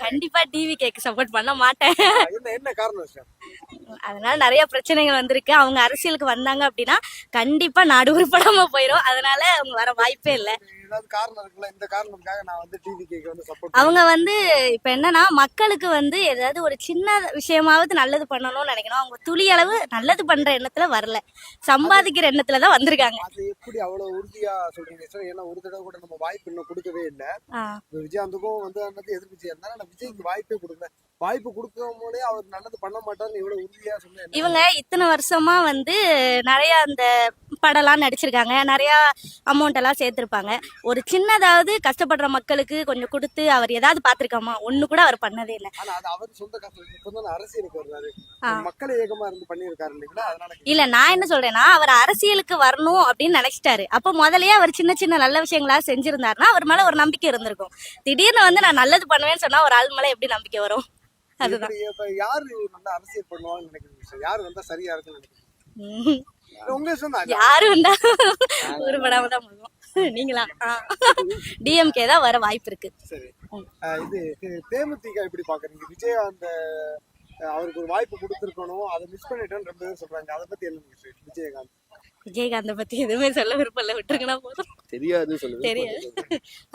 கண்டிப்பா டிவி கேக்கு சப்போர்ட் பண்ண மாட்டேன். என்ன காரணம் சார்? அதனால நிறைய பிரச்சனைகள் வந்திருக்கு. அவங்க அரசியலுக்கு வந்தாங்க அப்படின்னா கண்டிப்பா நாடு உருப்படாம போயிடும். அதனால அவங்க வர வாய்ப்பே இல்லை. ஏதாவது காரணம் இருக்குல்ல, இந்த காரணத்துக்காக நான் வந்து டிவி கேக்கு வந்து சப்போர்ட் அவங்க வந்து இப்ப என்னன்னா மக்களுக்கு வந்து ஏதாவது ஒரு சின்ன விஷயமாவது நல்லது பண்ணணும்னு நினைக்கணும். அவங்க துளி அளவு நல்லது பண்ற எண்ணத்துல வரல, சம்பாதிக்கிற எண்ணத்துலதான் வந்திருக்காங்க. அது எப்படி அவ்வளவு உறுதியா சொல்றீங்க சார்? ஏன்னா ஒரு தடவை கூட நம்ம வாய்ப்பு இன்னும் கொடுக்கவே இல்லை. விஜயகாந்துக்கும் வந்து எதிர்கட்சியா இருந்தாலும் நான் விஜய்க்கு வாய்ப்பே கொடுக்கல. வாய்ப்பு கொடுக்காமலே அவர் நல்லது பண்ண மாட்டாருன்னு இவ்வளவு உறுதியா சொன்னேன். இவங்க இத்தனை வருஷமா வந்து நிறைய அந்த படம்லாம் நடிச்சிருக்காங்க, நிறைய அமௌண்ட் எல்லாம் சேர்த்திருப்பாங்க. ஒரு சின்னதாவது கஷ்டப்படுற மக்களுக்கு கொஞ்சம் கொடுத்து அவர் ஏதாவது பாத்திருக்காமா? ஒண்ணு கூட அவர் பண்ணதே இல்லை. ஆனா அது அவர் சொந்த காசு. இப்பதான் அரசியலுக்கு வருவாரு, மக்கள் இயக்கமா இருந்து பண்ணியிருக்காரு இல்லைங்களா? அதனால இல்ல, நான் என்ன சொல்றேன்னா அவர் அரசியலுக்கு வரணும் அப்படின்னு நினைச்சிட்டாரு. அப்ப முதல்லயே அவர் சின்ன சின்ன நல்ல விஷயங்களா செஞ்சிருந்தாருன்னா அவர் மேல ஒரு நம்பிக்கை இருந்திருக்கும். திடீர்னு வந்து நான் நல்லது பண்ணுவேன்னு சொன்னா ஒரு ஆள் மேல எப்படி நம்பிக்கை வரும்? அதுதான். இப்ப யாரு நல்லா அரசியல் பண்ணுவாங்கன்னு நினைக்கிறீங்க சார்? யாரு வந்தா சரியா இருக்குன்னு நினைக்கிறீங்க? உங்க சொன்னா யாரு வந்தா உருப்படாம தான் பண்ணுவோம். நீங்களா? டிஎம்கே தான் வர வாய்ப்பு இருக்கு. சரி, இது தேமுதிக எப்படி பாக்குறீங்க? விஜயகாந்த் அவருக்கு ஒரு வாய்ப்பு கொடுத்திருக்கணும், அதை மிஸ் பண்ணிட்டோன்னு ரொம்ப பேர் சொல்றாங்க. அதை பத்தி என்ன நினைக்கிறீங்க? விஜயகாந்த் பத்தி எதுவுமே சொல்ல விருப்பம் இல்லை, விட்டுருங்கன்னா போதும். தெரியாது சொல்லுங்க. தெரியாது.